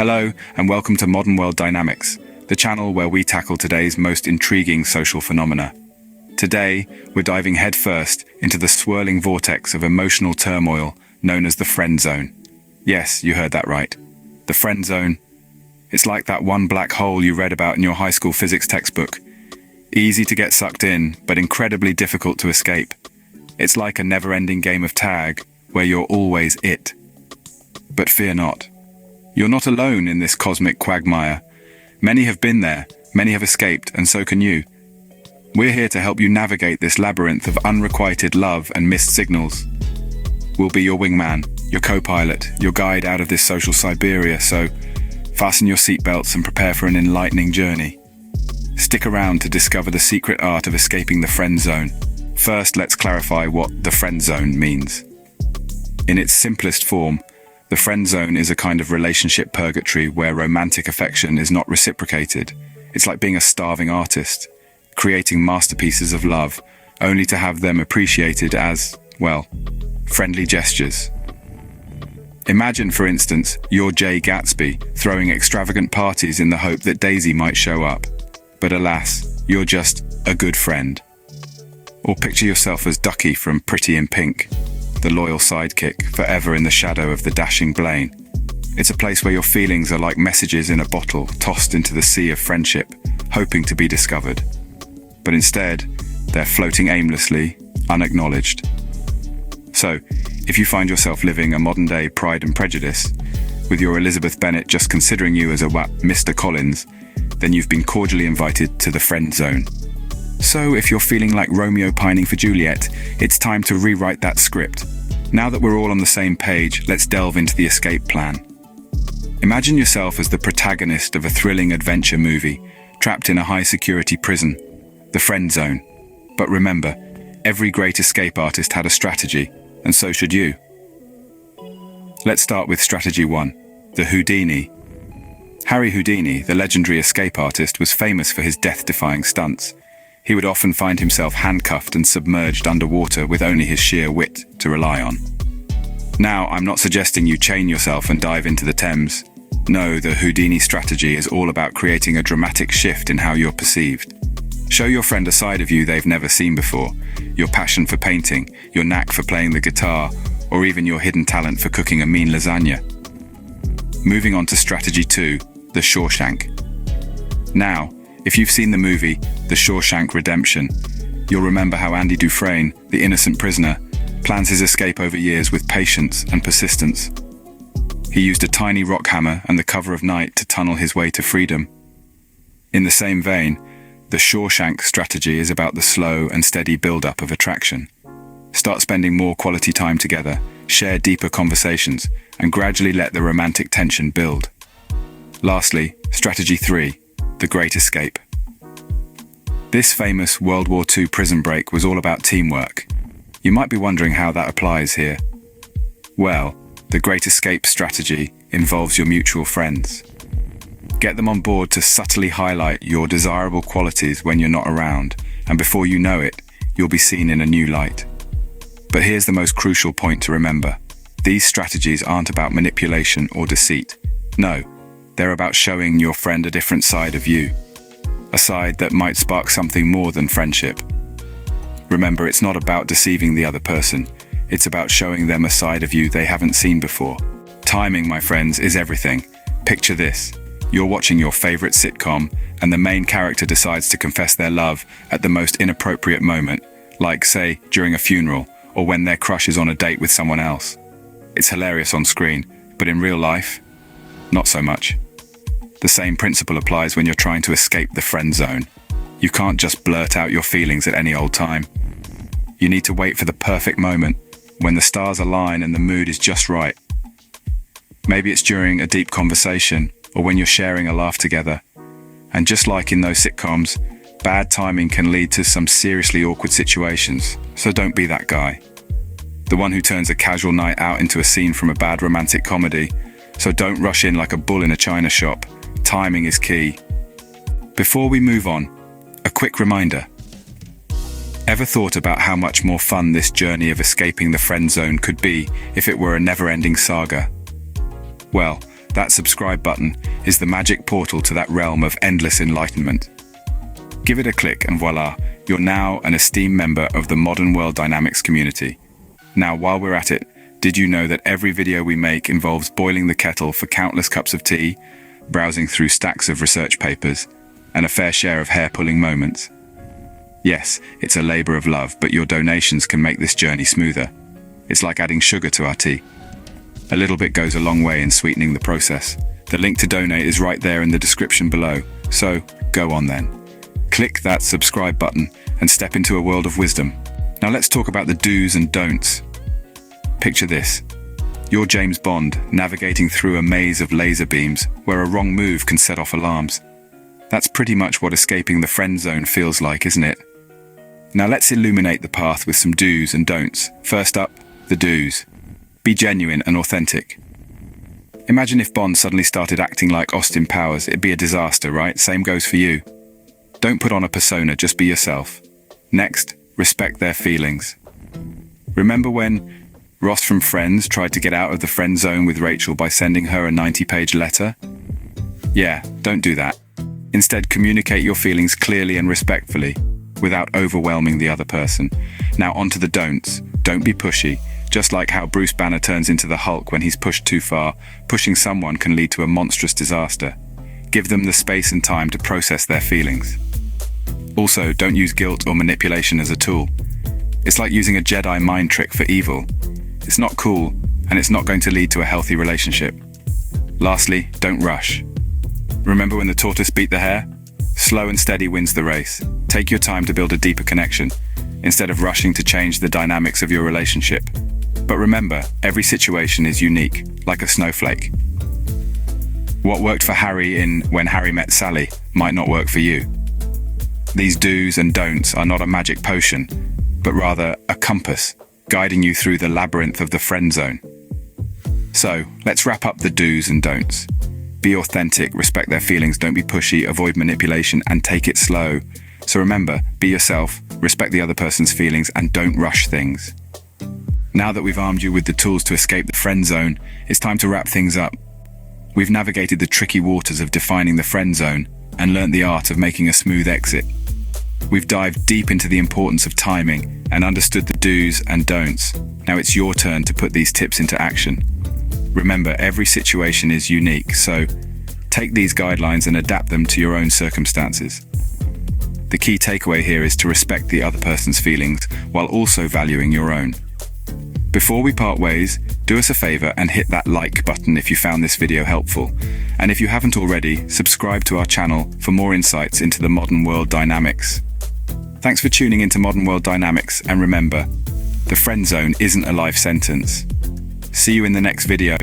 Hello, and welcome to Modern World Dynamics, the channel where we tackle today's most intriguing social phenomena. Today, we're diving headfirst into the swirling vortex of emotional turmoil known as the friend zone. Yes, you heard that right. The friend zone. It's like that one black hole you read about in your high school physics textbook. Easy to get sucked in, but incredibly difficult to escape. It's like a never-ending game of tag, where you're always it. But fear not. You're not alone in this cosmic quagmire. Many have been there, many have escaped, and so can you. We're here to help you navigate this labyrinth of unrequited love and missed signals. We'll be your wingman, your co-pilot, your guide out of this social Siberia, so fasten your seatbelts and prepare for an enlightening journey. Stick around to discover the secret art of escaping the friend zone. First, let's clarify what the friend zone means. In its simplest form, the friend zone is a kind of relationship purgatory where romantic affection is not reciprocated. It's like being a starving artist, creating masterpieces of love, only to have them appreciated as, well, friendly gestures. Imagine, for instance, you're Jay Gatsby throwing extravagant parties in the hope that Daisy might show up. But alas, you're just a good friend. Or picture yourself as Ducky from Pretty in Pink, the loyal sidekick, forever in the shadow of the dashing Blaine. It's a place where your feelings are like messages in a bottle tossed into the sea of friendship, hoping to be discovered. But instead, they're floating aimlessly, unacknowledged. So, if you find yourself living a modern-day Pride and Prejudice, with your Elizabeth Bennet just considering you as a Mr. Collins, then you've been cordially invited to the friend zone. So if you're feeling like Romeo pining for Juliet, it's time to rewrite that script. Now that we're all on the same page, let's delve into the escape plan. Imagine yourself as the protagonist of a thrilling adventure movie, trapped in a high-security prison, the friend zone. But remember, every great escape artist had a strategy, and so should you. Let's start with strategy 1, the Houdini. Harry Houdini, the legendary escape artist, was famous for his death-defying stunts. He would often find himself handcuffed and submerged underwater with only his sheer wit to rely on. Now, I'm not suggesting you chain yourself and dive into the Thames. No, the Houdini strategy is all about creating a dramatic shift in how you're perceived. Show your friend a side of you they've never seen before, your passion for painting, your knack for playing the guitar, or even your hidden talent for cooking a mean lasagna. Moving on to strategy 2, the Shawshank. Now, if you've seen the movie, The Shawshank Redemption, you'll remember how Andy Dufresne, the innocent prisoner, plans his escape over years with patience and persistence. He used a tiny rock hammer and the cover of night to tunnel his way to freedom. In the same vein, the Shawshank strategy is about the slow and steady build-up of attraction. Start spending more quality time together, share deeper conversations, and gradually let the romantic tension build. Lastly, strategy 3, the Great Escape. This famous World War II prison break was all about teamwork. You might be wondering how that applies here. Well, the Great Escape strategy involves your mutual friends. Get them on board to subtly highlight your desirable qualities when you're not around, and before you know it, you'll be seen in a new light. But here's the most crucial point to remember. These strategies aren't about manipulation or deceit. No, they're about showing your friend a different side of you. A side that might spark something more than friendship. Remember, it's not about deceiving the other person. It's about showing them a side of you they haven't seen before. Timing, my friends, is everything. Picture this. You're watching your favorite sitcom, and the main character decides to confess their love at the most inappropriate moment, like, say, during a funeral, or when their crush is on a date with someone else. It's hilarious on screen, but in real life, not so much. The same principle applies when you're trying to escape the friend zone. You can't just blurt out your feelings at any old time. You need to wait for the perfect moment, when the stars align and the mood is just right. Maybe it's during a deep conversation, or when you're sharing a laugh together. And just like in those sitcoms, bad timing can lead to some seriously awkward situations, so don't be that guy. The one who turns a casual night out into a scene from a bad romantic comedy, so don't rush in like a bull in a china shop. Timing is key. Before we move on, a quick reminder. Ever thought about how much more fun this journey of escaping the friend zone could be if it were a never-ending saga? Well, That subscribe button is the magic portal to that realm of endless enlightenment. Give it a click and voila, you're now an esteemed member of the Modern World Dynamics community. Now, while we're at it, did you know that every video we make involves boiling the kettle for countless cups of tea, browsing through stacks of research papers, and a fair share of hair-pulling moments? Yes, it's a labor of love, but your donations can make this journey smoother. It's like adding sugar to our tea. A little bit goes a long way in sweetening the process. The link to donate is right there in the description below, so go on then. Click that subscribe button and step into a world of wisdom. Now let's talk about the do's and don'ts. Picture this. You're James Bond, navigating through a maze of laser beams where a wrong move can set off alarms. That's pretty much what escaping the friend zone feels like, isn't it? Now let's illuminate the path with some do's and don'ts. First up, the do's. Be genuine and authentic. Imagine if Bond suddenly started acting like Austin Powers. It'd be a disaster, right? Same goes for you. Don't put on a persona, just be yourself. Next, respect their feelings. Remember when Ross from Friends tried to get out of the friend zone with Rachel by sending her a 90-page letter? Yeah, don't do that. Instead, communicate your feelings clearly and respectfully, without overwhelming the other person. Now on to the don'ts. Don't be pushy. Just like how Bruce Banner turns into the Hulk when he's pushed too far, pushing someone can lead to a monstrous disaster. Give them the space and time to process their feelings. Also, don't use guilt or manipulation as a tool. It's like using a Jedi mind trick for evil. It's not cool, and it's not going to lead to a healthy relationship. Lastly, don't rush. Remember when the tortoise beat the hare? Slow and steady wins the race. Take your time to build a deeper connection, instead of rushing to change the dynamics of your relationship. But remember, every situation is unique, like a snowflake. What worked for Harry in When Harry Met Sally might not work for you. These do's and don'ts are not a magic potion, but rather a compass, guiding you through the labyrinth of the friend zone. So, let's wrap up the do's and don'ts. Be authentic, respect their feelings, don't be pushy, avoid manipulation, and take it slow. So remember, be yourself, respect the other person's feelings, and don't rush things. Now that we've armed you with the tools to escape the friend zone, it's time to wrap things up. We've navigated the tricky waters of defining the friend zone and learnt the art of making a smooth exit. We've dived deep into the importance of timing and understood the do's and don'ts. Now it's your turn to put these tips into action. Remember, every situation is unique, so take these guidelines and adapt them to your own circumstances. The key takeaway here is to respect the other person's feelings while also valuing your own. Before we part ways, do us a favor and hit that like button if you found this video helpful. And if you haven't already, subscribe to our channel for more insights into the modern world dynamics. Thanks for tuning into Modern World Dynamics, and remember, the friend zone isn't a life sentence. See you in the next video.